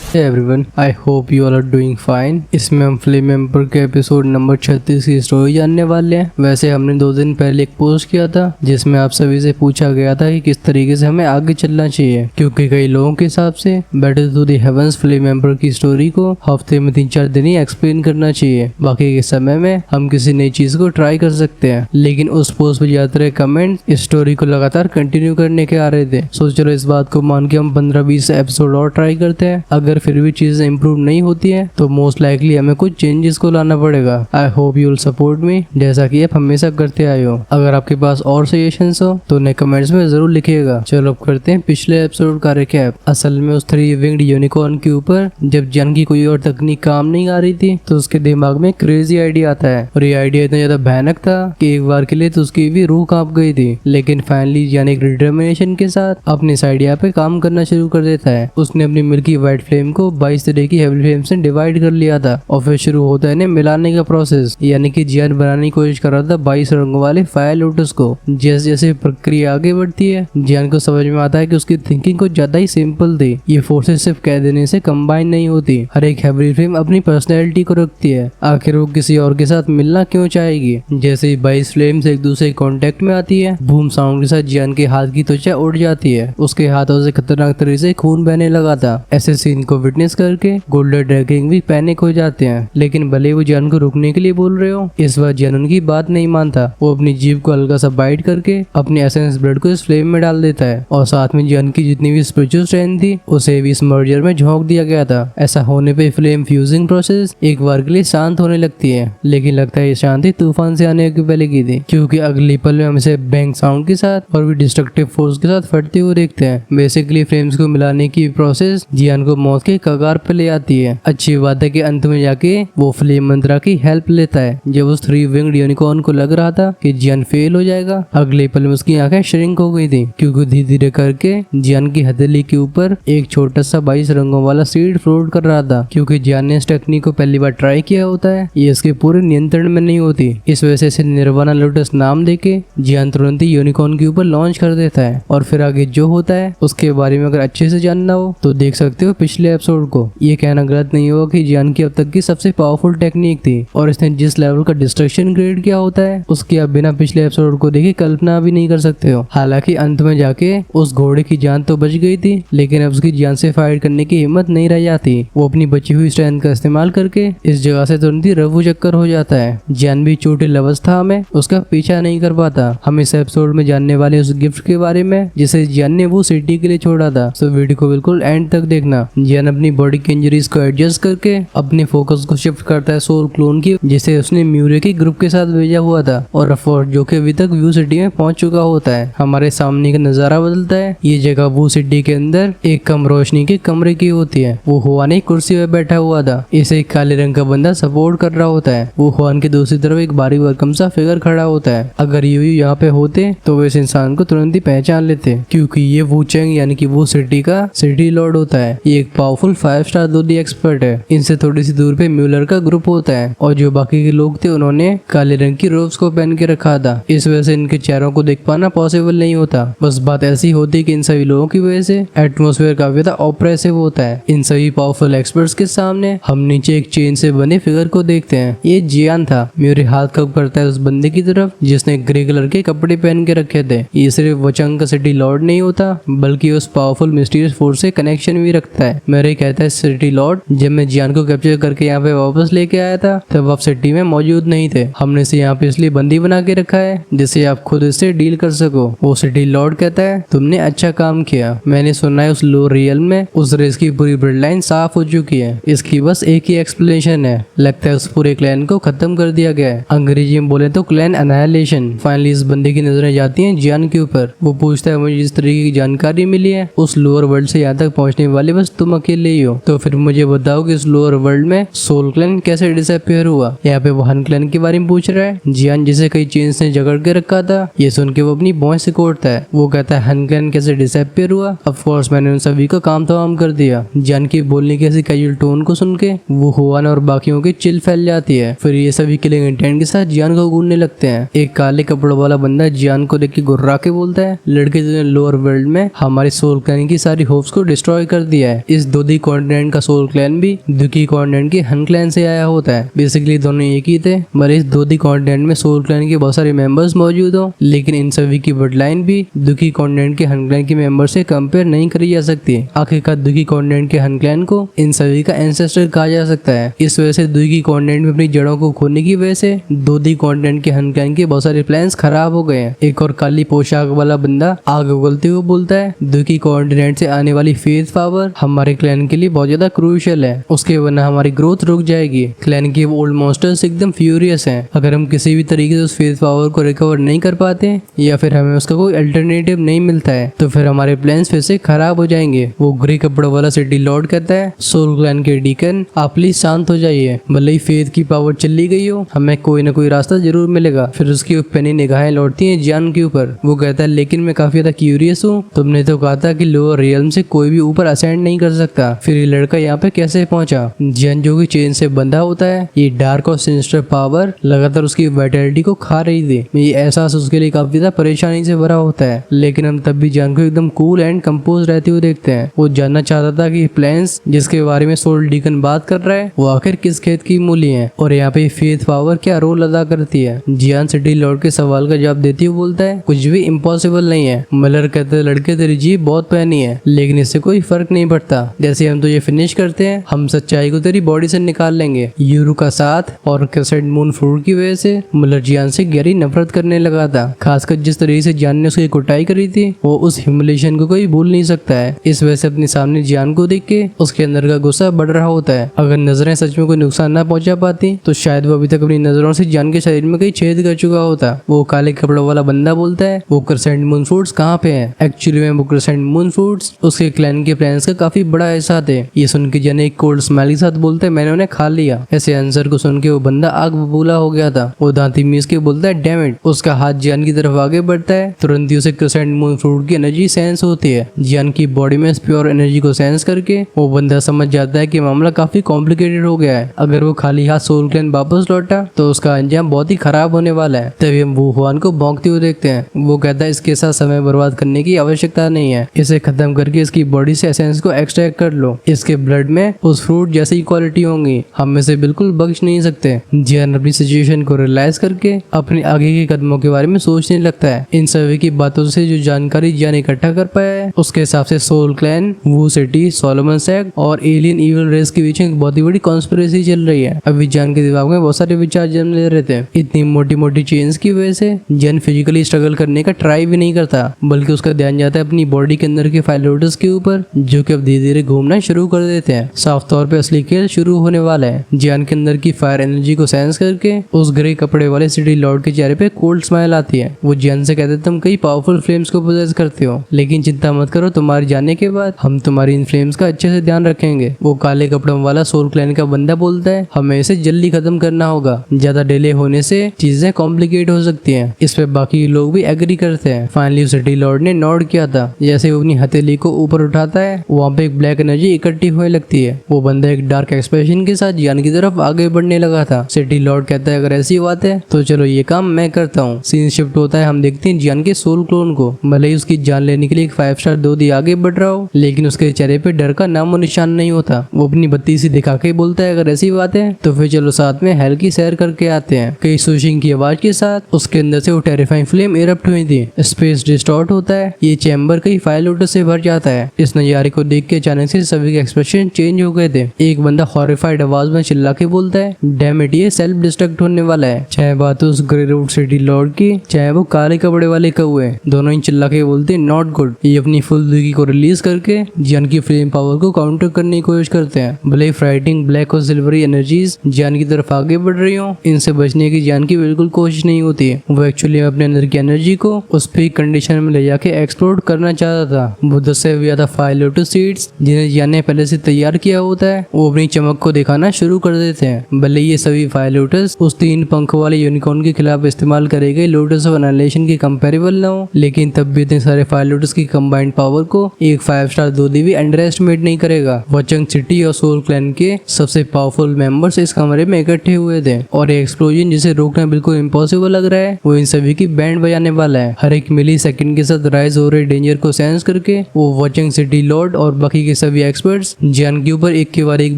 Hey everyone, I hope you all are doing fine। इसमें हम flame member के episode number 36 की story जानने वाले हैं। वैसे हमने 2 दिन पहले एक पोस्ट किया था जिसमें आप सभी से पूछा गया था कि किस तरीके से हमें आगे चलना चाहिए, क्योंकि कई लोगों के हिसाब से battle to the heavens flame member की स्टोरी को हफ्ते में 3-4 दिन ही एक्सप्लेन करना चाहिए, बाकी के समय में हम किसी नई चीज को ट्राई कर सकते हैं। लेकिन उस पोस्ट पर ज्यादातर कमेंट इस स्टोरी को लगातार कंटिन्यू करने के आ रहे थे। सोच चलो इस बात को मान के हम 15-20 एपिसोड और ट्राई करते हैं। अगर फिर भी चीजें इंप्रूव नहीं होती है तो मोस्ट लाइकली हमें कुछ चेंजेस को लाना पड़ेगा। I hope you will support me जैसा कि आप हमेशा करते आए हो। अगर आपके पास और सजेशंस हो तो उन्हें कमेंट्स में जरूर लिखिएगा। चलो अब करते हैं पिछले एपिसोड का रिकैप। असल में उस 3 विंग्ड यूनिकॉर्न के ऊपर जब जन की कोई और तकनीक काम नहीं आ रही थी तो उसके दिमाग में क्रेजी आइडिया आता है, और ये आइडिया इतना ज्यादा भयानक था कि एक बार के लिए तो उसकी भी रूह कांप गई थी। लेकिन फाइनली जन एक डिटर्मिनेशन के साथ अपने इस आइडिया पे काम करना शुरू कर देता है। उसने अपनी मिल्की व्हाइट फ्लेम को 22 तरह की हेवी फ्लेम से डिवाइड कर लिया था और फिर शुरू होता है इन्हें मिलाने का प्रोसेस, यानी कि जियान बनाने की कोशिश कर रहा था 22 रंगों वाले फायर लोटस को। जैसे जैसे प्रक्रिया आगे बढ़ती है जियान को समझ में आता है कि उसकी थिंकिंग कुछ ज्यादा ही सिंपल थी। ये फोर्सेस सिर्फ कह देने से कंबाइन नहीं होती, हर एक हेवी फ्लेम अपनी पर्सनैलिटी को रखती है। आखिर वो किसी और के साथ मिलना क्यों चाहेगी? जैसे ही 22 फ्लेम्स एक दूसरे कांटेक्ट में आती है, बूम साउंड के साथ जियान के हाथ की त्वचा उड़ जाती है। उसके हाथों से खतरनाक तरीके से खून बहने लगा था। ऐसे सीन को विटनेस करके गोल्डन ड्रैगन भी पैनिक हो जाते हैं। लेकिन भले वो जियान को रुकने के लिए बोल रहे हो, इस बार जियान उनकी बात नहीं मानता। वो अपनी जीभ को हल्का सा बाइट करके अपने एसेंस ब्लड को इस फ्लेम में डाल देता है और साथ में जियान की जितनी भी स्पिरिचुअल स्ट्रेंथ थी उसे भी इस मर्जर में झोंक दिया गया था। ऐसा होने पे फ्लेम फ्यूजिंग प्रोसेस एक बार के लिए शांत होने लगती है, लेकिन लगता है ये शांति तूफान से आने के पहले की थी, क्योंकि अगली पल में हम इसे बैंग साउंड के साथ और भी डिस्ट्रक्टिव फोर्स के साथ फटते हुए देखते हैं। बेसिकली फ्लेम्स को मिलाने की प्रोसेस जियान को मौत के कगार पे ले आती है। अच्छी बात है कि अंत में जाके वो फ्लेम मंत्रा की हेल्प लेता है। जब उस 3 विंग्ड यूनिकॉर्न को लग रहा था कि जियान फेल हो जाएगा, अगले पल में उसकी आंखें श्रिंक हो गई थी, क्योंकि धीरे धीरे करके जियान की हथेली के ऊपर एक छोटा सा 22 रंगों वाला सीड फ्लोट कर रहा था। क्योंकि जियान ने इस टेक्निक को पहली बार ट्राई किया होता है, ये इसके पूरे नियंत्रण में नहीं होती। इस वजह से इसे निर्वाणा लोटस नाम देके जियान तुरंत ही यूनिकॉर्न के ऊपर लॉन्च कर देता है। और फिर आगे जो होता है उसके बारे में अगर अच्छे से जानना हो तो देख सकते हो पिछले एपिसोड को। ये कहना गलत नहीं होगा कि जियान की अब तक की सबसे पावरफुल टेक्निक थी, और इसने जिस लेवल का डिस्ट्रक्शन क्रिएट किया होता है उसकी आप बिना पिछले एपिसोड को देखे कल्पना भी नहीं कर सकते हो। हालांकि अंत में जाके उस घोड़े की जान तो बच गई थी, लेकिन अब उसकी जान से फाइट करने की हिम्मत नहीं रह जाती। वो अपनी बची हुई स्ट्रेंथ का इस्तेमाल करके इस जगह से तुरंत ही रफू चक्कर हो जाता है। जियान भी चोटिल अवस्था में उसका पीछा नहीं कर पाता। हम इस एपिसोड में जानने वाले उस गिफ्ट के बारे में जिसे जियान ने वो सिटी के लिए छोड़ा था। तो वीडियो को बिल्कुल एंड तक देखना। जियान अपनी बॉडी की इंजरीज को एडजस्ट करके अपने फोकस को शिफ्ट करता है सोल क्लोन की, जिसे उसने म्यूरे के ग्रुप के साथ भेजा हुआ था, और रफोर्ड जो कि अभी तक व्यू सिटी में पहुंच चुका होता है। हमारे सामने का नजारा बदलता है। ये जगह वो सिटी के अंदर एक कम रोशनी के कमरे की होती है। वो हुआन एक कुर्सी पे बैठा हुआ था। इसे एक काले रंग का बंदा सपोर्ट कर रहा होता है। वो हुआन के दूसरी तरफ एक भारी भरकम सा फिगर खड़ा होता है। अगर यू यहाँ पे होते तो वे इस इंसान को तुरंत ही पहचान लेते, क्योंकि ये वू चेंग यानी कि वो सिटी का सिटी लॉर्ड होता है। ये एक पावरफुल 5 स्टार दोदी एक्सपर्ट है। इनसे थोड़ी सी दूर पे म्यूलर का ग्रुप होता है, और जो बाकी के लोग थे उन्होंने काले रंग की रोब्स को पहन के रखा था। इस वजह से इनके चेहरों को देख पाना पॉसिबल नहीं होता। बस बात ऐसी होती कि इन सभी लोगों की वजह से एटमॉस्फेयर काफी ज्यादा ऑप्रेसिव होता है। इन सभी पावरफुल एक्सपर्ट्स के सामने हम नीचे एक चेन से बने फिगर को देखते हैं। ये जियान था। मेरे हाथ कब करता है उस बंदे की तरफ जिसने ग्रे कलर के कपड़े पहन के रखे थे। ये सिर्फ वचंग का सिटी लॉर्ड नहीं होता, बल्कि उस पावरफुल मिस्टीरियस फोर्स से कनेक्शन भी रखता है। मेरे कहता है सिटी लॉर्ड, जब मैं जियान को कैप्चर करके यहाँ पे वापस लेके आया था तब आप सिटी में मौजूद नहीं थे। हमने इसे यहाँ पे इसलिए बंदी बना के रखा है जिससे आप खुद इससे डील कर सको। वो सिटी लॉर्ड कहता है तुमने अच्छा काम किया। मैंने सुना है उस लो रियल में उस रेस की पूरी ब्लड लाइन साफ हो चुकी है। इसकी बस एक ही एक्सप्लेनेशन है। लगता है उस पूरे क्लैन को खत्म कर दिया गया है। अंग्रेजी में बोले तो क्लैन अनाइलेशन। फाइनली इस बंदे की नजरें जाती हैं जियान के ऊपर। वो पूछता है मुझे जिस तरीके की जानकारी मिली है उस लोअर वर्ल्ड से यहाँ तक पहुँचने वाले बस तुम अकेले ही हो। तो फिर मुझे बताओ कि इस लोअर वर्ल्ड में सोल क्लैन कैसे डिसअपियर हुआ। यहाँ पे वो हन क्लैन के बारे में पूछ रहा है। जियान जिसे कई चेन्स ने जकड़ के रखा था, ये सुन के वो अपनी भौं से कोटता है। वो कहता है हन क्लैन कैसे डिसअपियर हुआ। ऑफ कोर्स मैंने उन सभी को काम तमाम कर दिया। जियान की बोलने की ऐसी कैजुअल टोन को सुन के वो हुआन और बाकियों की चिल फैल जाती है। फिर ये सभी किलिंग इंटेंट के साथ जियान को घूरने लगते हैं। एक काले कपड़ों वाला बंदा जियान को देख के गुर्रा के बोलता है, लड़के तुमने लोअर वर्ल्ड में हमारे सोल क्लैन की सारी होप्स को डिस्ट्रॉय कर दिया है। इस दोदी कॉन्टिनेंट का सोल क्लैन भी दुकी कॉन्टिनेंट के हन क्लैन से आया होता है। बेसिकली दोनों एक ही थे, भले इस दोदी कॉन्टिनेंट में सोल क्लैन के बहुत सारे मेंबर्स मौजूद हो, लेकिन इन सभी की ब्लडलाइन भी दुकी कॉन्टिनेंट के हन क्लैन के मेंबर से कंपेयर नहीं करी जा सकती। आखिरकार दुकी कॉन्टिनेंट के हन क्लैन को इन सभी का एंसेस्टर कहा जा सकता है। इस वजह से दुकी कॉन्टिनेंट में अपनी जड़ों को खोने की वजह से दोदी कॉन्टिनेंट के हन क्लैन के बहुत सारे प्लान्स खराब हो गए हैं। एक और काली पोशाक वाला बंदा आग उगलते हुए बोलता है, दुकी कॉन्टिनेंट से आने वाली फेथ पावर हमारे क्लैन के लिए बहुत ज्यादा क्रूशियल है, उसके वरना हमारी ग्रोथ रुक जाएगी। क्लैन के ओल्ड मॉन्स्टर्स एकदम फ्यूरियस हैं। अगर हम किसी भी तरीके से उस फेथ पावर को रिकवर नहीं कर पाते या फिर हमें उसका कोई अल्टरनेटिव नहीं मिलता है तो फिर हमारे प्लान्स फिर से खराब हो जाएंगे। वो ग्रे कपड़ों वाला सिटी लॉर्ड कहता है, सोल क्लैन के डीकन आप प्लीज शांत हो जाइए, भले ही फेथ की पावर चली गई हो हमें कोई ना कोई रास्ता जरूर मिलेगा। फिर उसकी पेनी निगाहें लौटती हैं जियान के ऊपर। वो कहता है, लेकिन मैं काफी ज्यादा क्यूरियस हूँ, तुमने तो कहा था कि लोअर रियल्म से कोई भी ऊपर असेंड नहीं कर सकता, फिर ये लड़का यहाँ पे कैसे पहुंचा? जियान जो कि चेन से बंधा होता है, ये डार्क और सिनिस्टर पावर लगातार उसकी वाइटलिटी को खा रही थी। ये एहसास उसके लिए काफी ज्यादा परेशानी से भरा होता है, लेकिन हम तब भी जियान को एकदम कूल एंड कंपोज रहते हुए देखते हैं। वो जानना चाहता था कि प्लान्स जिसके बारे में सोल डीकन बात कर रहा है वो आखिर किस खेत की मूली है और यहाँ पे फेथ पावर क्या रोल अदा करती है। जियान सिटी लॉर्ड के सवाल का जवाब देते हुए बोलता है, कुछ भी इम्पॉसिबल नहीं है। मलर कहते, लड़के तेरी जीभ बहुत पहनी है लेकिन इससे कोई फर्क नहीं पड़ता, जैसे हम तुझे फिनिश करते हैं हम सच्चाई को तेरी बॉडी से निकाल लेंगे। यूरू का साथ और क्रेसेंट मून फ्रूट की वजह से मलर जियान से गहरी नफरत करने लगा था। खासकर जिस तरीके से जियान ने उसकी कुटाई करी थी वो उस ह्यूमिलेशन को कोई भूल नहीं सकता है। इस वजह से अपने सामने जियान को देख के उसके अंदर का गुस्सा बढ़ रहा होता है। अगर नजरें सच में कोई नुकसान ना पहुंचा पाती तो शायद वो अभी तक अपनी नजरों से जियान के शरीर में कई छेद कर चुका होता। वो काले कपड़ों वाला बंदा बोलता है, वो क्रेसेंट मून फ्रूट्स कहाँ पे है? एक्चुअली में वो क्रेसेंट मून फ्रूट्स उसके क्लैन के प्लान्स का काफी बड़ा हिस्सा थे। ये सुन के जियान एक कोल्ड स्मेल के साथ बोलता है, मैंने उन्हें खा लिया। ऐसे आंसर को सुन के वो बंदा आग बबूला हो गया था। वो दांती मीस के बोलता है, डैम इट। उसका हाथ जियान की तरफ आगे बढ़ता है, तुरंत ही उसे क्रेसेंट मून फ्रूट की एनर्जी सेंस होती है। जियान की बॉडी में इस प्योर एनर्जी को सेंस करके वो बंदा समझ जाता है कि मामला काफी कॉम्प्लिकेटेड हो गया है। अगर वो खाली हाथ सोल क्लैन वापस लौटा तो उसका अंजाम बहुत ही खराब होने वाला है। तभी हम वू हुआन को भौंकते हुए देखते हैं। वो कहता है, इसके साथ समय बर्बाद करने की आवश्यकता नहीं है, इसे खत्म करके इसकी बॉडी से एसेंस को एक्सट्रैक्ट कर लो। इसके ब्लड में उस फ्रूट जैसी क्वालिटी होंगी, हम इसे बिल्कुल बख्श नहीं सकते। जियान अपनी सिचुएशन को रियलाइज करके अपने आगे के कदमों के बारे में सोचने लगता है। इन सभी की बातों से जो जानकारी जियान इकट्ठा कर पाया है उसके हिसाब से सोल क्लैन, वू सिटी, सोलोमन सेक्ट और एलियन इविल रेस के बीच एक बहुत ही बड़ी कॉन्स्पिरेसी चल रही है। अभी जियान के दिमाग में बहुत सारे विचार जन्म ले रहे थे। इतनी मोटी मोटी चेन्स की वजह से जियान फिजिकली स्ट्रगल करने का ट्राई भी नहीं करता, बल्कि उसका ध्यान जाता है अपनी बॉडी के अंदर के फाइलोटस के ऊपर, जो कि अब धीरे धीरे घूमना शुरू कर देते हैं। साफ तौर पे असली खेल शुरू होने वाला है। जियान के अंदर की फायर एनर्जी को सेंस करके उस ग्रे कपड़े वाले सिटी लॉर्ड के चेहरे पे कोल्ड स्माइल आती है। वो जियान से कहते, तुम कई पावरफुल फ्लेम्स को पोजेस करते हो, लेकिन चिंता मत करो, तुम्हारे जाने के बाद हम तुम्हारी इन फ्लेम्स का अच्छे से ध्यान रखेंगे। वो काले कपड़ों वाला सोल क्लैन का बंदा बोलता है, हमें इसे जल्दी खत्म करना होगा, ज्यादा डिले होने से चीजें कॉम्प्लिकेट हो सकती हैं। इस पे बाकी लोग भी एग्री करते हैं। फाइनली सिटी लॉर्ड ने नोट किया था। जैसे वो अपनी हथेली को ऊपर उठाता है वहाँ पे एक ब्लैक एनर्जी इकट्ठी होने लगती है। वो बंदा एक डार्क एक्सप्रेशन के साथ जियान की तरफ आगे बढ़ने लगा था। सिटी लॉर्ड कहता है, अगर ऐसी बात है तो चलो ये काम मैं करता हूँ। सीन शिफ्ट होता है, हम देखते हैं जियान के सोल क्लोन को। भले ही उसकी जान लेने के लिए एक 5 स्टार दोदी आगे बढ़ रहा हो, लेकिन उसके चेहरे पे डर का नामो निशान नहीं होता। वो अपनी बत्ती सी दिखा के बोलता है, अगर ऐसी बात है तो फिर चलो साथ में हेल की सैर करके आते हैं। कई सूशिंग की आवाज के साथ उसके अंदर से वो टेरिफाइंग फ्लेम इरप्ट हुई थी। स्पेस डिस्टॉर्ट होता है, ये चैम्बर कई फायर लोटस से भर जाता है। इस नजारे को देख के अचानक से सभी के एक्सप्रेशन चेंज हो गए थे। एक बंदा हॉरिफाइड आवाज में चिल्ला के बोलता है, डैम इट, ये सेल्फ डिस्ट्रक्ट होने वाला है। चाहे बात उस ग्रे रूट सिटी लॉर्ड की, चाहे वो काले कपड़े वाले कौए, दोनों ही चिल्ला के बोलते नॉट गुड। ये अपनी फुल दुगी को रिलीज करके जियान की फ्लेम पावर को काउंटर करने की कोशिश करते हैं। भले फ्राइटिंग ब्लैक और सिल्वरी एनर्जीज जियान की तरफ आगे बढ़ रही हो, इनसे बचने की जियान की बिल्कुल कोशिश नहीं होती है। वो एक्चुअली अपने अंदर की एनर्जी को उस पीक कंडीशन में ले जाके एक्सप्लोर करना चाहता था। वो 10 से ज्यादा फायर लोटस सीड्स जिन्हें जियान ने पहले से तैयार किया होता है वो अपनी चमक को दिखाना शुरू कर देते हैं। भले ये सभी फायर लोटस उस 3 पंख वाले यूनिकॉर्न के खिलाफ इस्तेमाल करे गए लोटस ऑफ एनाइलेशन के कंपेरेबल ना हो, लेकिन तब भी इतने सारे फायर लोटस की कंबाइंड पावर को एक 5 स्टार दोदी भी अंडर एस्टिमेट नहीं करेगा। वचंग सिटी और सोल क्लैन के सबसे पावरफुल मेंबर्स इस कमरे में इकट्ठे हुए थे और एक्सप्लोजन जिसे रोकना बिल्कुल इम्पॉसिबल लग रहा है वो इन सभी की बैंड बजाने वाला है। हर एक मिली सेकंड के साथ राइज हो रहे डेंजर को सेंस करके वो वचंग सिटी लॉर्ड और बाकी के सभी एक्सपर्ट्स जियान के ऊपर एक के बाद एक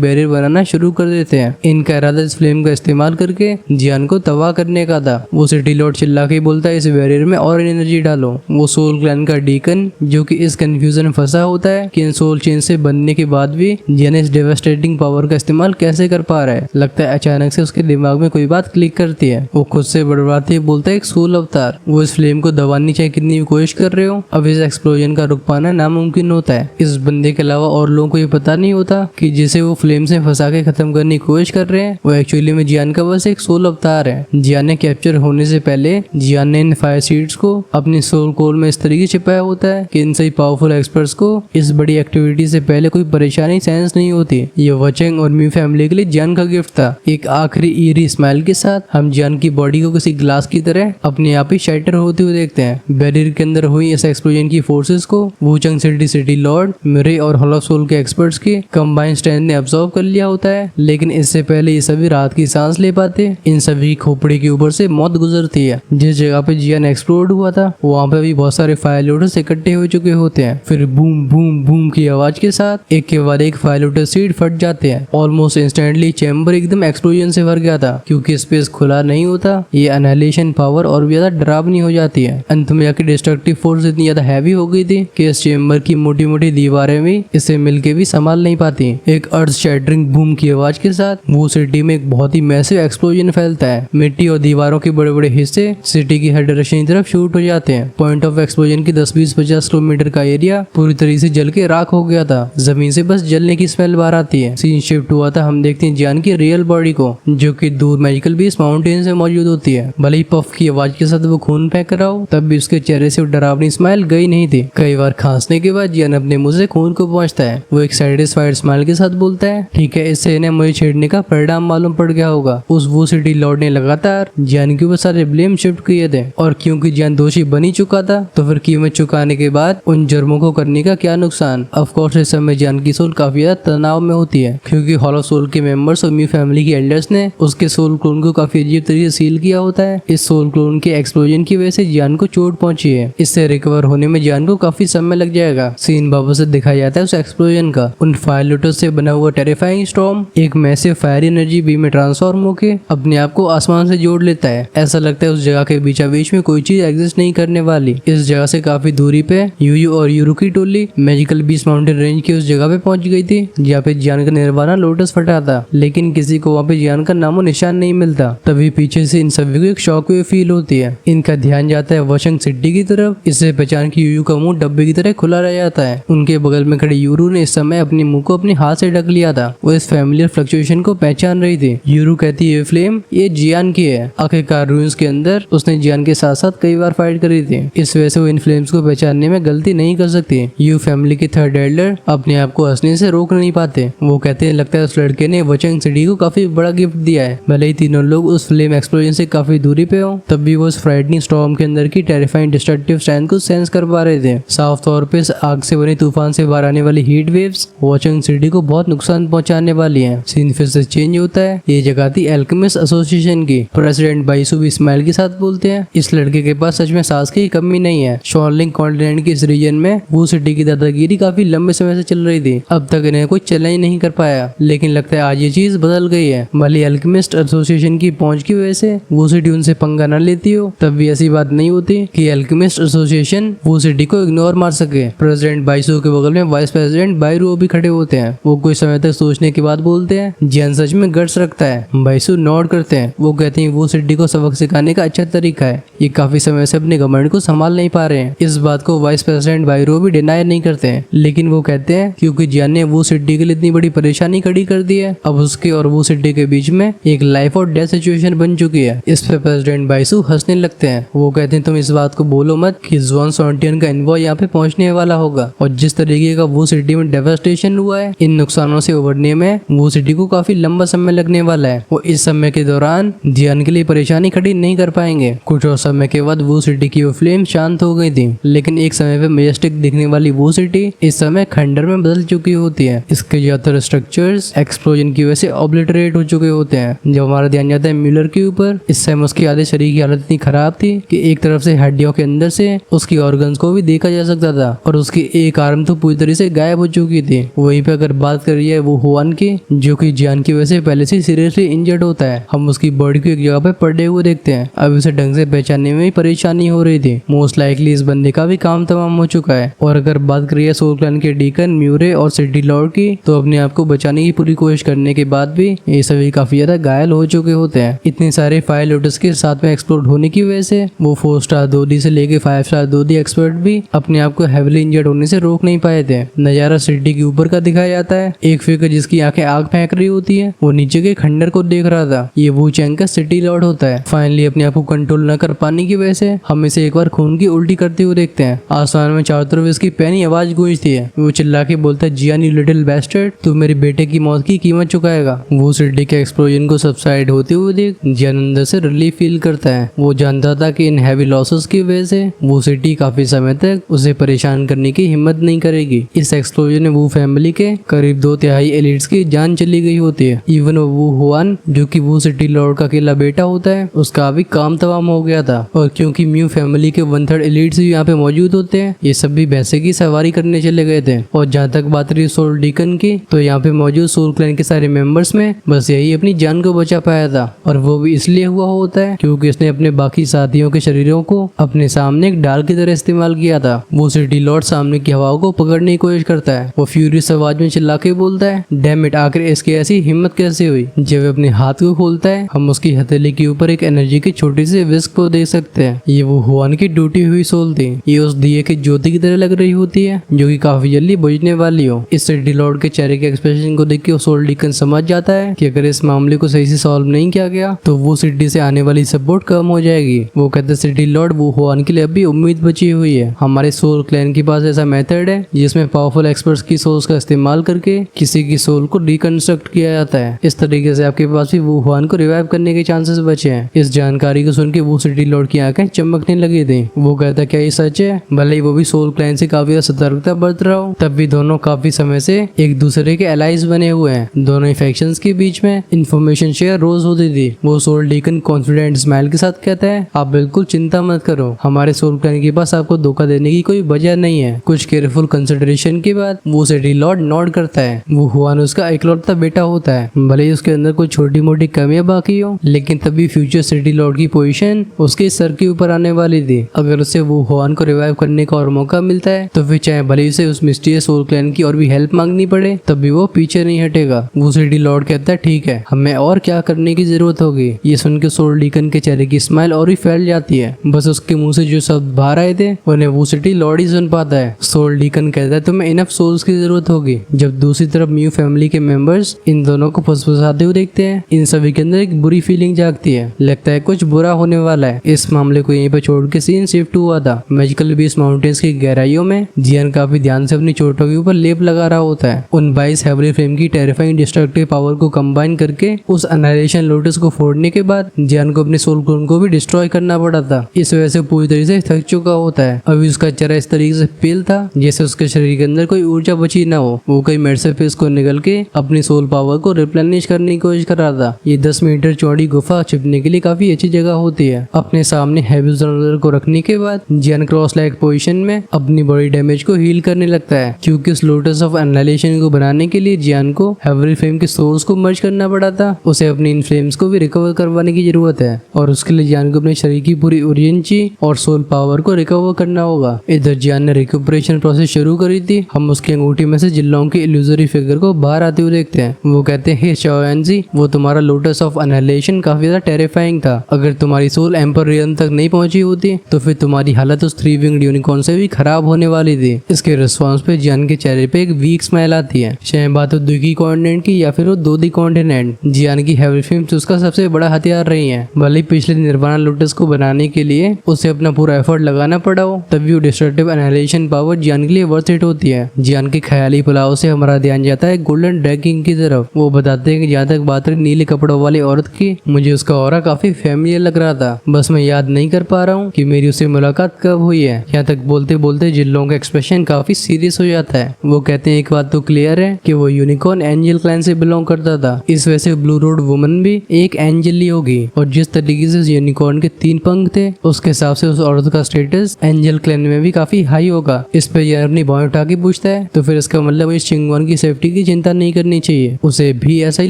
बैरियर बनाना शुरू कर देते हैं। इनका इरादा इस फ्लेम का इस्तेमाल करके जियान को तबाह करने का था। वो सिटी लॉर्ड चिल्ला के बोलता है इस बैरियर में और एनर्जी डालो। वो सोल क्लैन का डीकन जो कि इस कंफ्यूजन में फंसा होता है कि इन सोल चेन से बनने के बाद भी जियान इस डेवास्टेटिंग पावर का इस्तेमाल कैसे कर पा रहा है। लगता है अचानक से उसके दिमाग में कोई बात क्लिक करती है। वो खुद से बड़बड़ाते हुए बोलता है एक सोल अवतार। वो इस फ्लेम को दबानी चाहे कितनी भी कोशिश कर रहे हो, अब इस एक्सप्लोजन का रुक पाना नामुमकिन होता है। इस बंदे के अलावा और लोगों को ये पता नहीं होता कि जिसे वो फ्लेम से फंसा के खत्म करने की कोशिश कर रहे हैं वो एक्चुअली में जियान का बस एक सोल अवतार है। जियान ने कैप्चर होने से पहले जियान ने इन फायर सीड्स को अपनी सोल कोल में इस तरीके छिपाया होता है कि इन सही पावरफुल एक्सपर्ट्स को इस बड़ी एक्टिविटी से पहले कोई परेशानी सेंस नहीं होती। ये वचंग और म्यू फैमिली के लिए जियान का गिफ्ट था। एक आखिरी ईरी स्माइल के साथ हम जियान की बॉडी को किसी ग्लास की तरह अपने आप ही शैटर होते हुए देखते हैं। बैरियर के अंदर हुई इस एक्सप्लोजन की फोर्सेस को वुचंग सिटी लॉर्ड, मिरे और हॉल ऑफ सोल के एक्सपर्ट्स के कंबाइंड स्ट्रेंथ ने अब्सॉर्ब कर लिया होता है। लेकिन इससे पहले ये सभी रात की सांस ले पाते, इन सभी खोपड़ी के ऊपर से मौत गुजरती है। जिस जगह पे जियान एक्सप्लोड हुआ था वहाँ पे भी बहुत सारे फायर लोटस इकट्ठे हो चुके होते हैं। फिर बूम बूम बूम की आवाज के साथ एक के बाद एक फायर लोटस सीड फट जाते हैं। ऑलमोस्ट इंस्टेंटली चैम्बर एकदम एक्सप्लोजन से भर गया था। क्योंकि स्पेस खुला नहीं होता, ये एनालिशन पावर और भी ज्यादा डरावनी हो जाती है। अंत में जाके डिस्ट्रक्टिव फोर्स इतनी ज्यादा हैवी हो गई थी कि इस चैम्बर की मोटी मोटी दीवारें भी इसे मिलके भी संभाल नहीं पाती। एक अर्थ शैटरिंग बूम की आवाज के साथ वो सिटी में एक बहुत ही मैसिव एक्सप्लोजन फैलता है। मिट्टी और दीवारों के बड़े बड़े हिस्से सिटी की हर डायरेक्शन की तरफ शूट हो जाते हैं। पॉइंट ऑफ एक्सप्लोजन की 10-20-50 किलोमीटर का एरिया पूरी तरीके से जल के राख हो गया था। जमीन से बस जलने की स्मेल बाहर आती है। सीन शिफ्ट हुआ था, हम देखते हैं जियान की रियल बॉडी को जो कि दूर मैजिकल बीस्ट माउंटेन से मौजूद होती है। भले ही पफ की आवाज के साथ वो खून फेंक रहा हो, तब भी उसके चेहरे से डरावनी स्माइल गई नहीं थी। कई बार खांसने के बाद जियान अपने मुंह से खून को पहुंचता है। वो एक सैटिस्फाइड स्माइल के साथ बोलता है ठीक है, इससे इन्हें मुझे छेड़ने का परिणाम मालूम पड़ गया होगा। उस वो सिटी लॉर्ड ने लगातार जियान के ऊपर सारे ब्लेम शिफ्ट किए थे और क्योंकि जियान दोषी बन ही चुका था तो फिर कीमत चुकाने के बाद उन जुर्मों को करने का क्या नुकसान। ऑफ कोर्स इस समय जियान की सोल काफी ज्यादा तनाव में होती है क्योंकि हॉल ऑफ सोल के मेंबर्स और म्यू फैमिली के एल्डर्स ने उसके सोल क्लोन को काफी अजीब तरीके से सील किया होता है। इस सोल क्लोन के एक्सप्लोजन की वजह से जियान को चोट पहुंची है। इससे रिकवर होने में जियान को काफी समय लग जाएगा। सीन वापस से दिखाया जाता है उस एक्सप्लोजन का। उन फायर लोटस से बना हुआ टेरिफाइंग स्टॉर्म एक मैसिव फायर एनर्जी बीम में ट्रांसफॉर्म होके अपने आप को आसमान से जोड़ लेता है। ऐसा लगता है उस जगह के बीचा बीच में कोई चीज एग्जिस्ट नहीं करने वाली। इस जगह से काफी दूरी पे यूयू और यूरू की टोली मैजिकल बीस्ट माउंटेन रेंज की उस जगह पे पहुंच गई थी जहाँ पे जियान का निर्वाणा लोटस फटा था। लेकिन किसी को वहाँ पे जियान का नामो निशान नहीं मिलता। तभी पीछे से इन सभी को एक शॉक वेव फील होती है। इनका ध्यान जाता है वॉशिंग सिटी की तरफ। इससे पहचान की यूयू का मुंह डब्बे की तरह खुला रह जाता है। उनके बगल में खड़े यूरू ने इस समय अपने मुंह को अपने हाथ से ढक लिया था। वो इस फैमिलियर फ्लक्चुएशन को पहचान रही थी। यूरू कहती है ये फ्लेम ये जियान की है। आखिरकार रूइंस के अंदर उसने जियान के साथ साथ कई बार फाइट करी थी। इस वजह से वो इन फ्लेम्स को पहचानने में गलती नहीं कर सकती। यू फैमिली के थर्ड एल्डर अपने आप को हंसने से रोक नहीं पाते। वो कहते हैं लगता है उस लड़के ने वचंग सिटी को काफी बड़ा गिफ्ट दिया है। भले ही तीनों लोग उस फ्लेम एक्सप्लोजन से काफी दूरी पे हो, तब भी वो उस फ्राइटनिंग स्टॉर्म के अंदर की टेरिफाइंग डिस्ट्रक्टिव स्ट्रेंथ को सेंस कर पा रहे थे। साफ तौर पे इस आग से बने तूफान से बाहर आने वाली हीट वेव्स वचंग सिटी को बहुत नुकसान पहुंचाने वाली है। सीन फिर से चेंज होता है। ये जगह थी एल्केमिस्ट एसोसिएशन की। प्रेसिडेंट बाइसू भी स्माइल के साथ बोलते हैं इस लड़के के पास सच में सांस की कमी नहीं है। शॉर्लिंग कॉन्टिनेंट के इस रीजन में वो सिटी की दादागिरी काफी लंबे समय से चल रही थी। अब तक इन्हें कोई चैलेंज नहीं कर पाया, लेकिन लगता है आज ये चीज बदल गई है। भले एल्केमिस्ट एसोसिएशन की पहुंच की वजह से वो सिटी उनसे पंगा न लेती हो, तब भी ऐसी बात नहीं होती कि एल्केमिस्ट एसोसिएशन वो सिटी को इग्नोर मार सके। प्रेसिडेंट बाइसू के बगल में वाइस प्रेसिडेंट बाइरू भी खड़े होते हैं। वो कुछ समय तक सोचने के बाद बोलते हैं जियान सच में गट्स रखता है। बाइसू नोट करते हैं। वो कहते हैं वो सिटी को सबक सिखाने का अच्छा तरीका है। ये काफी समय से अपने गवर्नमेंट को संभाल नहीं पा रहे हैं। इस बात को वाइस प्रेसिडेंट बाइरो भी डिनाई नहीं करते हैं, लेकिन वो कहते हैं क्योंकि जियान ने वो सिटी के लिए इतनी बड़ी परेशानी खड़ी कर दी है, अब उसके और वो सिटी के बीच में एक लाइफ और डेथ सिचुएशन बन चुकी है। इस पे प्रेसिडेंट बाइसू हंसने लगते हैं। वो कहते हैं तुम इस बात को बोलो मत कि जॉन सॉन्टियन का इन्वॉय यहाँ पे पहुंचने वाला होगा, और जिस तरीके का वो सिटी में डेवास्टेशन हुआ है, इन नुकसानों से उबरने में वो सिटी को काफी लंबा समय लगने वाला है। वो इस समय के दौरान जियान के लिए परेशानी खड़ी नहीं कर पाएंगे। कुछ और समय के बाद वो सिटी की वो फ्लेम शांत हो गई थी, लेकिन एक समय पे मेजेस्टिक दिखने वाली वो सिटी इस समय खंडर में बदल चुकी होती है। इसके ज्यादातर स्ट्रक्चर्स एक्सप्लोजन की वजह से ऑब्लिटरेट हो चुके होते हैं। जब हमारा ध्यान जाता है म्यूलर के ऊपर, इस समय उसके आधे शरीर की हालत इतनी खराब थी कि एक तरफ से हड्डियों के अंदर से उसकी ऑर्गन्स को भी देखा जा सकता था, और उसकी एक आर्म तो पूरी तरह से गायब गायब हो चुकी थी। वहीं पे अगर बात करिए वो हुआन की, जो कि जियान की वजह से पहले से सीरियसली इंजर्ड होता है, हम उसकी बॉडी को एक जगह पे पड़े हुए देखते हैं। अब उसे ढंग से पहचानने में भी परेशानी हो रही थी। मोस्ट लाइकली इस बंदे का भी काम तमाम हो चुका है। और अगर बात करिए सोल क्लैन के डीकन, म्यूरे और सिटी लॉर्ड की, तो अपने आप को बचाने की पूरी कोशिश करने के बाद भी ये सभी काफी ज्यादा घायल हो चुके होते हैं। इतने सारे फायर लोटस के साथ में एक्सप्लोड होने की वजह से वो 4 स्टार 2D से लेके 5 स्टार 2D एक्सपर्ट भी अपने आप को हेविली इंजर्ड होने से रोक नहीं पाए थे। नजारा सिटी के ऊपर का दिखाया जाता है। एक फिगर जिसकी आंखें आग फेंक रही होती है, वो नीचे के खंडर को देख रहा था। ये वू चैंग का सिटी लॉर्ड होता है। फाइनली अपने आप को कंट्रोल न कर पाने की वजह से हम इसे एक बार खून की उल्टी करते हुए देखते हैं। आसमान में चारों तरफ इसकी पैनी आवाज गूंजती है। वो चिल्ला के बोलता है, जियान यू लिटिल बैस्टर्ड, तू मेरे बेटे की मौत की कीमत चुकाएगा। वो सिटी के एक्सप्लोजन को सबसाइड होते हुए देख जियान अंदर से रिलीफ फील करता है। वो जानता था कि इन हैवी लॉसेस की वजह से वो सिटी काफी समय तक उसे परेशान करने की हिम्मत नहीं करेगी। इस एक्सप्लोजन में वो फैमिली के करीब 2/3 एलिट्स की जान चली गई होती है। इवन वो हुआन, जो कि वो सिटी लॉर्ड का अकेला बेटा होता है, उसका भी काम तमाम हो गया था। और क्योंकि म्यू फैमिली के 1/3 एलिट्स भी यहाँ पे मौजूद होते हैं, ये सब भी भैंसे की सवारी करने चले गए थे। और जहाँ तक बात रही सोल डीकन की, तो यहाँ पे मौजूद सोल क्लैन के सारे मेंबर्स में बस यही अपनी जान को बचा पाया था। और वो भी इसलिए हुआ होता है क्योंकि इसने अपने बाकी साथियों के शरीरों को अपने सामने एक डाल की तरह इस्तेमाल किया था। वो सिटी लॉर्ड सामने की हवाओं को पकड़ने की कोशिश करता है। वो फ्यूरियस आवाज में चिल्ला के बोलता है, डैम इट, आखिर इसकी ऐसी हिम्मत कैसे हुई। जब वो अपने हाथ को खोलता है, हम उसकी हथेली के ऊपर एक एनर्जी की छोटी सी विस्क को देख सकते हैं। ये वो हुआन की टूटी हुई सोल थी। ये उस दिए की ज्योति की तरह लग रही होती है, जो कि काफी जल्दी बुझने वाली हो। इस सिटी लॉर्ड के चेहरे के एक्सप्रेशन को देख के सोल डीकन समझ जाता है कि अगर इस मामले को सही से सॉल्व नहीं किया गया तो वो सिटी से आने वाली सपोर्ट कम हो जाएगी। वो कहते सिटी लॉर्ड, वो हुआन के लिए अभी उम्मीद बची हुई है। हमारे सोल क्लैन के पास ऐसा मेथड है जिसमें पावरफुल एक्सपर्ट्स की सोल्स का इस्तेमाल करके किसी की सोल को रिकंस्ट्रक्ट किया जाता है। इस तरीके से आपके पास भी वो हुआन को रिवाइव करने के चांसेस बचे हैं। इस जानकारी को सुन के वो सिटी लॉर्ड की आंखें चमकने लगी थी। वो कहता, क्या ये सच है? भले ही वो भी सोल क्लैन से काफी सतर्कता बरत रहा हो, तब भी दोनों काफी समय से एक दूसरे के एलाइज बने हुए हैं। दोनों फैक्शंस के बीच में इंफॉर्मेशन शेयर रोज होती थी। वो सोल डीकन कॉन्फिडेंट स्माइल के साथ कहता है, आप बिल्कुल चिंता मत करो, हमारे सोल क्लैन के पास आपको धोखा देने की कोई वजह नहीं है। कुछ केयरफुल कंसिडरेशन के बाद वो सिटी लॉर्ड नॉड करता है। वो हुआन उसका इकलौता बेटा होता है। भले ही उसके अंदर कुछ छोटी मोटी कमियां बाकी हो, लेकिन तभी फ्यूचर सिटी लॉर्ड की पोजीशन उसके सर के ऊपर आने वाली थी। अगर उसे वो हुआन को रिवाइव करने का और मौका मिलता है तो फिर चाहे भले ही उसे उस मिस्टीरियस सोल क्लैन की और भी हेल्प मांगनी पड़े, तब भी वो पीछे नहीं हटेगा। वो सिटी लॉर्ड कहता है, ठीक है, हमें और क्या करने की जरूरत होगी। ये सुन के सोल डीकन के चेहरे की स्माइल और भी फैल जाती है। बस उसके मुंह से जो शब्द बाहर आए थे उन्हें वो सिटी लॉर्ड ही सुन पाता है। सोल डीकन कहता है, तुम्हें इनफ सोल्स की जरूरत होगी। जब दूसरी तरफ म्यू फैमिली के मेंबर्स इन दोनों को फुसफुसाते हुए देखते हैं, इन सभी के अंदर एक बुरी फीलिंग जागती है। लगता है कुछ बुरा होने वाला है। इस मामले को यहीं पर छोड़ के सीन शिफ्ट हुआ था मैजिकल बीस्ट माउंटेन्स की गहराइयों में। जियान काफी ध्यान से अपनी चोटों के ऊपर लेप लगा रहा होता है। उन 22 हेवली फ्लेम की टेरिफाइंग डिस्ट्रक्टिव पावर को कंबाइन करके उस एनाइलेशन लोटस को फोड़ने के बाद जियान को अपने सोल क्लोन को भी डिस्ट्रॉय करना पड़ा था। इस वजह से पूरी तरीके से थक चुका होता है। अभी उसका चेहरा इस तरीके से पेल था जैसे उसके शरीर के अंदर कोई ऊर्जा बची ना हो। वो कई मेडसेफिस को निकल के अपनी सोल पावर को रिप्लेनिश करने की कोशिश कर रहा था। ये 10 मीटर चौड़ी गुफा छिपने के लिए काफी अच्छी जगह होती है। अपने सामने हैवी जनरल को रखने के बाद जियान क्रॉस लाइक पोजीशन में अपनी बॉडी डैमेज को हील करने लगता है, क्योंकि इस लोटस ऑफ एनाइलेशन को बनाने के लिए जियान को हेवली फ्लेम के सोर्स को मर्ज करना पड़ा था। उसे अपनी इन फ्लेम्स को भी रिकवर करवाने की जरूरत है और उसके लिए जियान को अपने शरीर की पूरी एनर्जी और सोल पावर को रिकवर करना होगा। इधर जियान ने रिकवरेशन प्रोसेस शुरू करी थी। हम उसकी अंगूठी में से जिल्लों की इल्यूजरी फिगर को बाहर आते हुए देखते हैं। वो कहते हैं, हे शाओयानजी, वो तुम्हारा लोटस ऑफ एनाइलेशन काफी ज्यादा टेरिफाइंग था। अगर तुम्हारी सोल एम्पर रियन तक नहीं पहुंची होती तो फिर तुम्हारी हालत उस 3 विंग्ड यूनिकॉर्न से भी खराब होने वाली थी। इसके रिस्पॉन्स पे जियान के चेहरे पे एक वीक स्माइल आती है। चाहे बात हो दुखी कॉन्टिनेंट की या फिर वो दोदी कॉन्टिनेंट, जियान की हेवली फ्लेम्स उसका सबसे बड़ा हथियार रही है। भले पिछले निर्वाणा लोटस को बनाने के लिए उसे अपना पूरा एफर्ट लगाना पड़ा हो, तभी वो डिस्ट्रक्टिव एनाइलेशन पावर जियान के लिए वर्थ इट होती है। जियान के ख्याली पुलाव से हमारा ध्यान जाता है गोल्डन ड्रैगिंग की तरफ। वो बताते हैं कि जहाँ तक बात रही नीले कपड़ों वाली औरत की, मुझे उसका ऑरा काफी फैमिलियर लग रहा था। बस मैं याद नहीं कर पा रहा हूँ कि मेरी उससे मुलाकात कब हुई है। यहाँ तक बोलते बोलते जिल्लों का एक्सप्रेशन काफी सीरियस हो जाता है। वो कहते हैं, एक बात तो क्लियर है कि वो यूनिकॉर्न एंजल क्लैन से बिलोंग करता था। इस वजह से ब्लू रोड वुमन भी एक एंजल ही होगी। और जिस तरीके से यूनिकॉर्न के 3 पंख थे, उसके हिसाब से उस औरत का स्टेटस एंजल क्लैन में भी काफी हाई होगा। इस पे ये अपनी बाँह उठा के पूछता पूछता है तो फिर इसका मतलब इस चिंगवान की सेफ्टी की चिंता नहीं करनी चाहिए। उसे भी ऐसा ही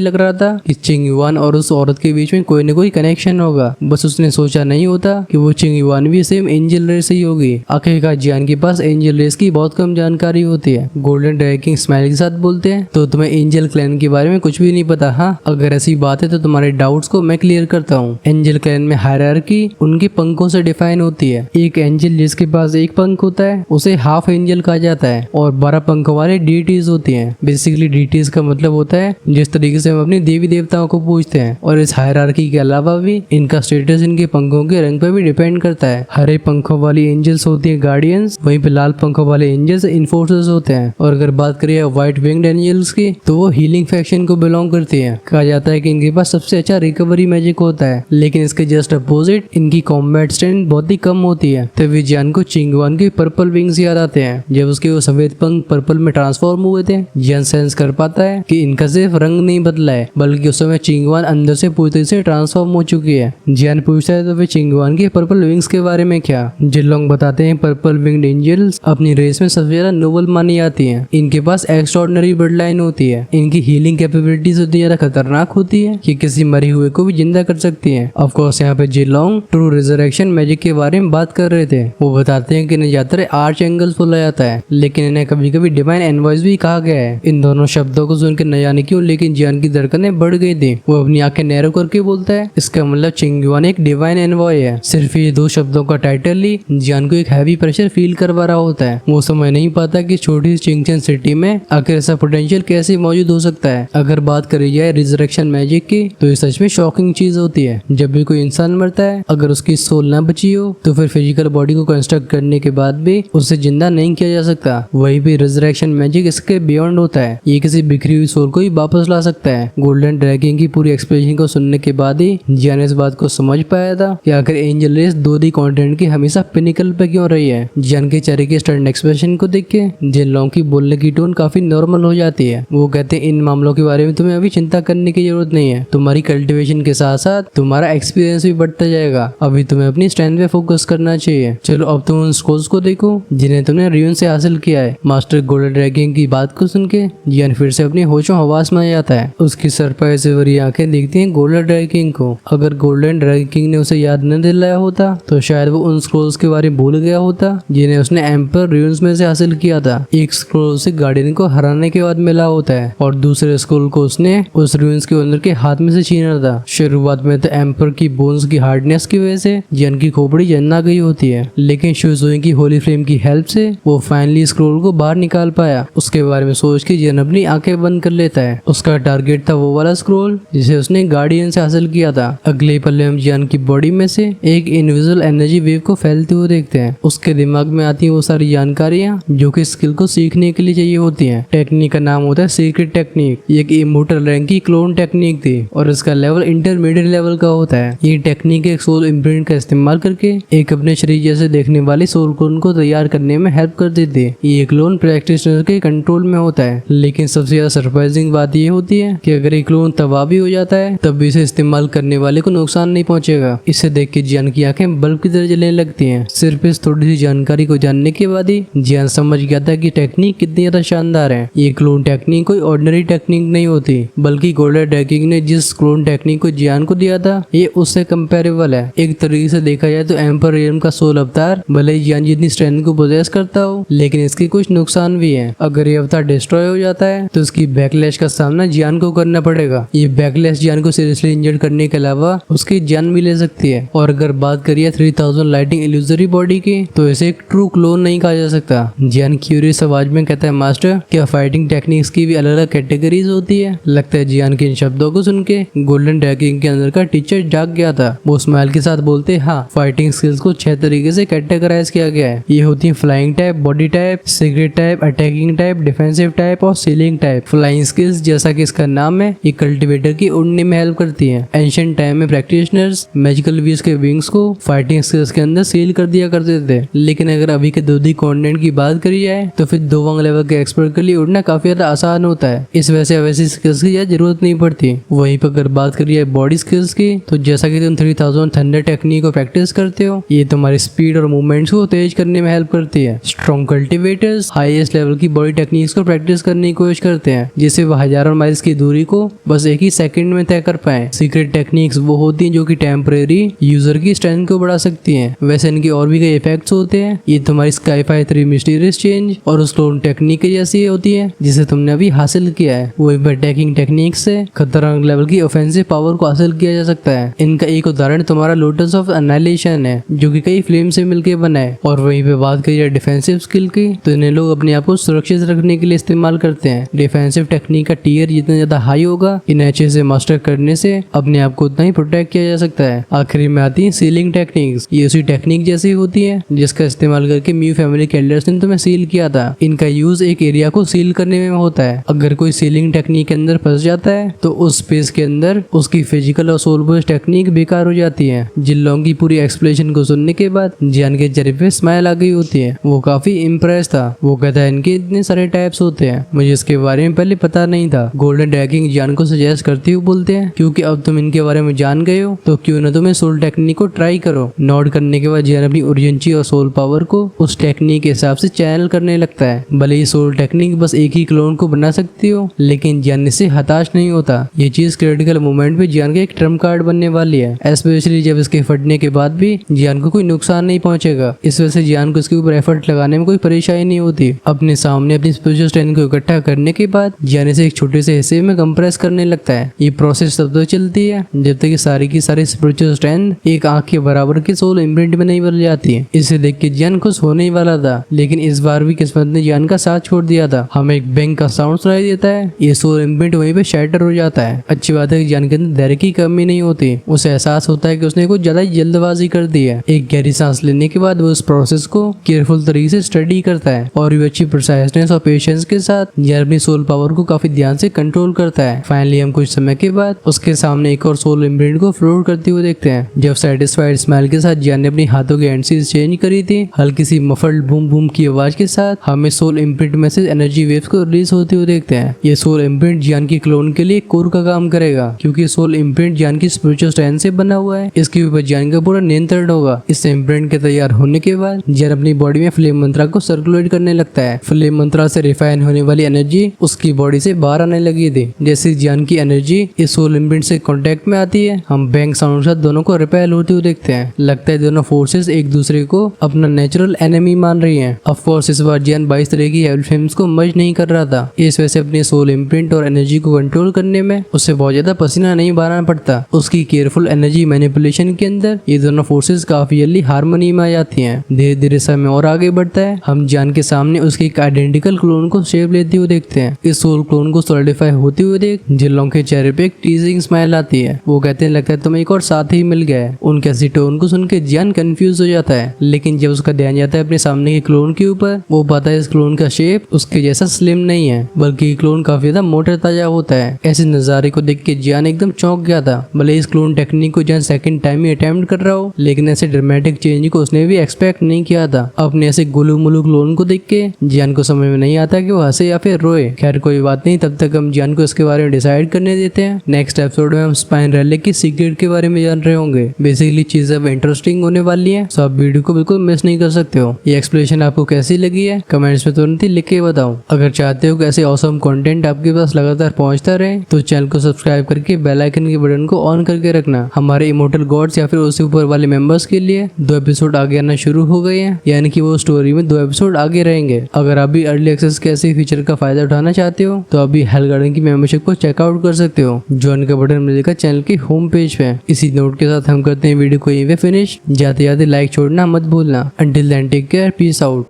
लग रहा था कि चिंगवान और उस औरत के बीच में कोई न कोई कनेक्शन होगा, बस उसने सोचा नहीं होता कि वो चिंगवान भी सेम एंजल रेस ही होगी। आखिरकार जियान के पास एंजल रेस की बहुत कम जानकारी होती है। गोल्डन ड्रैगन स्माइल के साथ बोलते हैं तो तुम्हें एंजल क्लैन के बारे में कुछ भी नहीं पता। हाँ, अगर ऐसी बात है तो तुम्हारे डाउट्स को मैं क्लियर करता हूँ। एंजल क्लैन में हायरार्की उनके पंखों से डिफाइन होती है। एक एंजल जिसके पास एक पंख होता है उसे हाफ एंजल कहा जाता है और 12 पंखों वाले डीटीज होती हैं। बेसिकली डीटीज का मतलब होता है जिस तरीके से हम अपने देवी देवताओं को पूजते हैं। और इस हायरार्की के अलावा भी इनका स्टेटस इनके पंखों के रंग पर भी डिपेंड करता है। हरे पंखों वाली एंजल्स होती है गार्डियंस, वहीं पे लाल पंखों वाले एंजल्स इन्फोर्सर्स होते हैं। और अगर बात करें व्हाइट विंग्ड एंजल्स की तो वो हीलिंग फैक्शन को बिलोंग करती है। कहा जाता है कि इनके पास सबसे अच्छा रिकवरी मैजिक होता है, लेकिन इसके जस्ट अपोजिट इनकी कॉम्बैट स्ट्रेंथ बहुत ही कम होती है। तभी जियान को चिंगवान के पर्पल विंग्स याद आते हैं। जब उसके वो सफेद पंख पर्पल में ट्रांसफॉर्म हुए थे, जियान सेंस कर पाता है कि इनका सिर्फ रंग नहीं बदला है बल्कि उस समय चिंगवान अंदर से पूरी तरह से ट्रांसफॉर्म हो चुकी है। जियान पूछता है तो फिर चिंगवान के पर्पल विंग्स के बारे में क्या। जिनलोंग बताते हैं पर्पल विंग्ड एंजल्स अपनी रेस में सबसे ज्यादा नोबल मानी जाती हैं। इनके पास एक्स्ट्राऑर्डिनरी ब्लड लाइन होती है। इनकी हीलिंग कैपेबिलिटीज इतनी ज्यादा खतरनाक होती है कि किसी मरे हुए को भी जिंदा कर सकती है। ऑफ कोर्स यहाँ पे जिनलोंग ट्रू रिजरेक्शन मैजिक के बारे में बात कर रहे थे। वो बताते हैं कि इन्हें ज्यादातर आर्च एंगल्स बोला जाता है, लेकिन इन्हें कभी कभी डिवाइन एनवॉइस भी कहा गया है। इन दोनों शब्दों को सुनकर न जाने क्यों लेकिन जियान की धड़कनें बढ़ गई थी। वो अपनी आंखें नैरो करके बोलता है इसका मतलब चिंगवान एक डिवाइन एनवॉय है। सिर्फ ये दो शब्दों का टाइटल ही जियान को एक हैवी प्रेशर फील करवा रहा होता है। वो समझ नहीं पाता कि छोटी सी चिंगचन सिटी में आखिर ऐसा पोटेंशियल कैसे मौजूद हो सकता है। अगर बात करी जाए रिजरेक्शन मैजिक की तो ये सच में शॉकिंग चीज होती है। जब भी कोई इंसान मरता है अगर उसकी सोल ना बची हो तो फिर फिजिकल बॉडी को कंस्ट्रक्ट करने के बाद भी उसे जिंदा नहीं किया जा सकता। वही भी रिजरेक्शन मैजिक इसके बियॉन्ड होता है। ये किसी बिखरी हुई सोल को ही वापस ला सकता है। गोल्डन ड्रैगन की पूरी एक्सप्लेनेशन को सुनने के बाद ही जियान इस बात को समझ पाया था कि आखिर एंजल रेस 2D कंटेंट की हमेशा पिनिकल पे क्यों रही है। जियान के चेहरे के स्टर्न एक्सप्रेशन को देख के जिनलोंग की बोलने की टोन काफी नॉर्मल हो जाती है। वो कहते हैं इन मामलों के बारे में तुम्हें अभी चिंता करने की जरूरत नहीं है। तुम्हारी कल्टिवेशन के साथ साथ तुम्हारा एक्सपीरियंस भी बढ़ता जाएगा। अभी तुम्हें अपनी स्ट्रेंथ पे फोकस करना चाहिए। चलो अब तुम उन स्कोर्स को देखो जिन्हें तुमने रियून से हासिल किया है। मास्टर गोल्डन ड्रैगन की बात को सुन के जियान फिर से अपनी होशो हवास में आ जाता है। उसकी सरप्राइज से भरी आंखें देखती हैं गोल्डन ड्रैगन को। अगर गोल्डन ड्रैगन ने उसे याद न दिलाया होता तो शायद वो उन स्क्रोल्स के बारे में भूल गया होता जिन्हें उसने एम्पर रियून्स में से हासिल किया था। एक स्क्रोल से गार्डियन को हराने के बाद मिला होता है और दूसरे स्क्रोल को उसने उस रियून्स के ओनर के हाथ में से छीना था। शुरुआत में तो एम्पर की बोन्स की हार्डनेस की वजह से जियान की खोपड़ी जलना गई होती है, लेकिन शुजुई की होली फ्लेम की हेल्प से वो फाइनली स्क्रोल को बाहर निकाल पाया। उसके बारे में सोच के जियान अपनी आंखें बंद कर लेता है। उसका टारगेट था वो वाला स्क्रोल जिसे उसने गार्डियन से हासिल किया था। अगले पल हम जियान की बॉडी में से एक इनविजिबल एनर्जी वेव को फैलते हुए देखते हैं। उसके दिमाग में आती है वो सारी जानकारियां जो कि स्किल को सीखने के लिए चाहिए होती हैं। टेक्निक का नाम होता है सीक्रेट टेक्निक। ये एक इमोर्टल रैंक की क्लोन टेक्निक थी और इसका लेवल इंटरमीडिएट लेवल का होता है। ये टेक्निक एक सोल इम्प्रिंट का इस्तेमाल करके एक अपने शरीर जैसे देखने वाली सोल क्लोन को तैयार करने में हेल्प करती थी। ये क्लोन प्रैक्टिशनर के कंट्रोल में होता है, लेकिन सबसे ज्यादा सरप्राइजिंग बात ये होती है कि अगर ये क्लोन तबाह भी हो जाता है तब भी इसे इस्तेमाल करने वाले को नुकसान नहीं पहुंचेगा। इसे देख के जियान की आंखें बल्ब की तरह जलने लगती हैं। सिर्फ इस थोड़ी सी जानकारी को जानने के बाद ही जियान समझ गया था कि टेक्निक कितनी ज्यादा शानदार है। ये क्लोन टेक्निक कोई ऑर्डिनरी टेक्निक नहीं होती, बल्कि गोल्डन ड्रैगन ने जिस क्लोन टेक्निक को जियान को दिया था ये उससे कंपेरेबल है। एक तरीके से देखा जाए तो एम्पर रियम का सोल अवतार भले ही जियान जितनी स्ट्रेंथ को पोजेस करता हो, लेकिन इसके कुछ नुकसान भी है। अगर ये अवतार डिस्ट्रॉय हो जाता है तो इसकी बैकलैश का सामना जियान को करना पड़ेगा। ये बैकलैश जियान को सीरियसली इंजर्ड करने के अलावा उसकी जान भी ले सकती है। और अगर बात करिए 3000 लाइटिंग इल्यूजरी बॉडी की तो इसे एक ट्रू क्लोन नहीं कहा जा सकता। जियान क्यूरियस आवाज में कहता है मास्टर क्या फाइटिंग टेक्निक्स की भी अलग अलग कैटेगरीज होती है। लगता है जियान के इन शब्दों को सुन के गोल्डन ड्रैगन के अंदर का टीचर जाग गया था। वो स्माइल के साथ बोलते हाँ, फाइटिंग स्किल्स को 6 तरीके से कैटेगराइज किया गया है। ये होती है flying type, body type, secret type, attacking type, defensive type और सीलिंग टाइप। फ्लाइंग स्किल्स जैसा कि इसका नाम है ये कल्टिवेटर की उड़ने में हेल्प करती है। एंशिएंट टाइम में प्रैक्टिशनर्स मैजिकल व्हील्स के विंग्स को फाइटिंग स्किल्स के अंदर सील कर दिया करते थे, लेकिन अगर अभी के 2D कंटेंट की बात करी जाए तो फिर 2 वांग लेवल के एक्सपर्ट के लिए उड़ना काफी ज्यादा आसान होता है। इस वजह से वैसी स्किल्स की जरूरत नहीं पड़ती। वहीं पर अगर बात करी जाए बॉडी स्किल्स की तो जैसा कि तुम 3000 थंडर टेक्निक को प्रैक्टिस करते हो, ये तुम्हारी स्पीड और मूवमेंट्स को तेज करने में हेल्प करती है। Strong cultivators high highest level की बॉडी टेक्निक्स को प्रैक्टिस करने की कोशिश करते हैं, जिससे वो हजारों माइल्स की दूरी को बस एक ही सेकंड में तय कर पाए। सीक्रेट टेक्निक्स वो होती हैं जो कि टेम्परेरी यूजर की स्ट्रेंथ को बढ़ा सकती हैं। वैसे इनके और भी कई इफेक्ट्स होते हैं। ये तुम्हारी स्काईफाई 3 मिस्टीरियस चेंज और उस क्लोन टेक्निक के जैसी होती है जिसे तुमने अभी हासिल किया है। वो अटैकिंग टेक्निक से खतरनाक लेवल की ऑफेंसिव पावर को हासिल किया जा सकता है। इनका एक उदाहरण तुम्हारा लोटस ऑफ एनाइलेशन है, जो कि कई फ्लेम से मिलकर बना है। और वहीं पे बात करिए डिफेंसिव स्किल की, तो इन्हें लोग अपने आप को सुरक्षित रखने के लिए इस्तेमाल करते हैं। डिफेंसिव टेक्निक का टियर जितना ज्यादा हाई होगा, इन्हें अच्छे से मास्टर करने से अपने आप को उतना ही प्रोटेक्ट किया जा सकता है। आखिरी में आती है सीलिंग टेक्निक्स। ये उसी टेक्निक जैसी होती है जिसका इस्तेमाल करके म्यू फैमिली के एल्डर्स ने तुम्हें सील किया था। इनका यूज एक एरिया को सील करने में होता है। अगर कोई सीलिंग टेक्निक के अंदर फंस जाता है तो उस स्पेस के अंदर उसकी फिजिकल और सोल बेस्ड टेक्निक बेकार हो जाती है। जिन लोगों की पूरी एक्सप्लेनेशन को सुनने के बाद जियान के चेहरे पे स्माइल आ गई होती है। वो काफी इम्प्रेस था। वो कहता है इनके इतने सारे टाइप्स होते हैं, मुझे इसके बारे में पहले पता नहीं था। गोल्डन ड्रैगन जियान को सजेस्ट करते हुए बोलते हैं क्योंकि अब तुम इनके बारे में जान गए हो तो क्यों ना तुम्हें सोल टेक्निक को ट्राई करो। नोट करने के बाद जियान अपनी उर्जेंसी और सोल पावर को उस टेक्निक के हिसाब से चैनल करने लगता है। भले ही सोल टेक्निक बस एक ही क्लोन को बना सकती हो, लेकिन जियान इससे हताश नहीं होता। ये चीज क्रिटिकल मोमेंट पे जियान का एक ट्रम्प कार्ड बनने वाली है, स्पेशली जब इसके फटने के बाद भी जियान को कोई नुकसान नहीं पहुंचेगा। इस वजह से जियान को इसके ऊपर एफर्ट लगाने में कोई परेशानी नहीं होती। अपने सामने अपनी स्पेशल स्ट्रेंथ को इकट्ठा करने के बाद जियान इसे एक छोटे से हिस्से में कंप्रेस करने लगता है। ये प्रोसेस तब तक चलती है जब तक कि सारी की सारी स्पिरिचुअल स्ट्रेंथ एक आंख के बराबर के सोल इम्प्रिंट में नहीं बदल जाती है। इसे देख के जियान खुश होने ही वाला था, लेकिन इस बार भी किस्मत ने जियान का साथ छोड़ दिया था। हमें एक बैंग का साउंड सुनाई देता है। ये सोल इम्प्रिंट वहीं पे शैटर हो जाता है। अच्छी बात है कि जियान के अंदर धैर्य की कमी नहीं होती। उसे एहसास होता है कि उसने कुछ ज्यादा जल्दबाजी कर दी है। एक गहरी सांस लेने के बाद वो उस प्रोसेस को केयरफुल तरीके से स्टडी करता है और भी अच्छी प्रिसाइजनेस और पेशेंस के साथ जियान अपनी सोल पावर को काफी ध्यान से कंट्रोल करता है। फाइनली हम कुछ समय के बाद उसके सामने एक और सोल इम्प्रिंट को फ्लोट करते हुए देखते हैं। जब सेटिस्फाइड स्माइल के साथ जियान ने अपनी हाथों की एंडसीज चेंज करी थी, हल्की सी मफल्ड बूम बूम की आवाज के साथ हमें सोल इम्प्रिंट में से एनर्जी वेव्स को रिलीज होते हुए देखते हैं। ये सोल इम्प्रिंट जियान की क्लोन के लिए कोर का काम करेगा, क्योंकि सोल इम्प्रिंट जियान की स्पिरिचुअल स्ट्रेंथ से बना हुआ है। इसके ऊपर जियान का पूरा नियंत्रण होगा। इस इम्प्रिंट के तैयार होने के बाद जियान अपनी बॉडी में फ्लेम मंत्रा को सर्कुलेट करने लगता है। फ्लेम मंत्रा से रिफाइन होने वाली एनर्जी उसकी बॉडी से बाहर आने लगी थी। जैसे जियान की एनर्जी इस सोल इम्प्रिंट से कांटेक्ट में आती है, हम बैंग साउंड के साथ दोनों को रिपेल होते हुए देखते हैं। लगता है दोनों फोर्सेस एक दूसरे को अपना नेचुरल एनिमी मान रही हैं। ऑफ कोर्स इस बार जियान 22 तरह की हेल्प फ्लेम्स को मर्ज नहीं कर रहा था। इस वजह से अपने सोल इम्प्रिंट और एनर्जी को कंट्रोल करने में उससे बहुत ज्यादा पसीना नहीं बहाना पड़ता। उसकी केयरफुल एनर्जी मैनिपुलेशन के अंदर ये दोनों फोर्सेस काफी जल्दी हार्मनी में आ जाती हैं। धीरे धीरे समय और आगे बढ़ता है। हम जियान के सामने उसके एक आइडेंटिकल क्लोन को शेप लेते हुए देखते हैं। इस सोल क्लोन को सॉलिडिफाई होते हुए देख जिन के चेहरे पे एक टीजिंग स्माइल आती है। वो कहते हैं लगता है तुम्हें एक और साथी मिल गया है। उनके ऐसी टोन को सुन के जियान कंफ्यूज हो जाता है, लेकिन जब उसका ध्यान जाता है अपने सामने के क्लोन के ऊपर, वो पाता है इस क्लोन का शेप उसके जैसा स्लिम नहीं है, बल्कि क्लोन काफी ज्यादा मोटा ताजा होता है। ऐसे नजारे को देख के जियान एकदम चौंक गया था। भले इस क्लोन टेक्निक को जियान सेकंड टाइम ही अटेम्प्ट कर रहा हो, लेकिन ऐसे ड्रामेटिक चेंज को उसने भी एक्सपेक्ट नहीं किया था। अपने ऐसे गुलू मुलू क्लोन को देख के जियान को समझ में नहीं आता कि वो हंसे या फिर रोए। खैर कोई बात नहीं, तब तक हम जियान को इसके बारे में डिसाइड करने देते हैं। नेक्स्ट एपिसोड में हम स्पाइन रैलिक की सीक्रेट के बारे में जान रहे होंगे। बेसिकली चीजें अब इंटरेस्टिंग होने वाली है, सो आप वीडियो को बिल्कुल मिस नहीं कर सकते हो। ये एक्सप्लेनेशन आपको कैसी लगी है कमेंट्स में तुरंत ही लिख के बताओ। अगर चाहते हो कि ऐसे ऑसम कंटेंट आपके पास लगातार पहुंचता रहे तो चैनल को सब्सक्राइब करके बेल आइकन के बटन को ऑन करके रखना। हमारे इमोर्टल गॉड्स या फिर उससे ऊपर वाले मेंबर्स के लिए 2 एपिसोड आगे आना शुरू हो गए हैं, यानी कि वो स्टोरी में 2 एपिसोड आगे रहेंगे। अगर आप भी अर्ली एक्सेस के ऐसे फीचर का फायदा उठाना चाहते हो तो अभी हेल गार्डन की मेंबरशिप को चेकआउट कर सकते हो। ज्वाइन का बटन मिलेगा चैनल के होम पेज पे। इसी नोट के साथ हम करते हैं वीडियो को यहीं पे फिनिश। जाते जाते लाइक छोड़ना मत भूलना। Until then take care, peace out.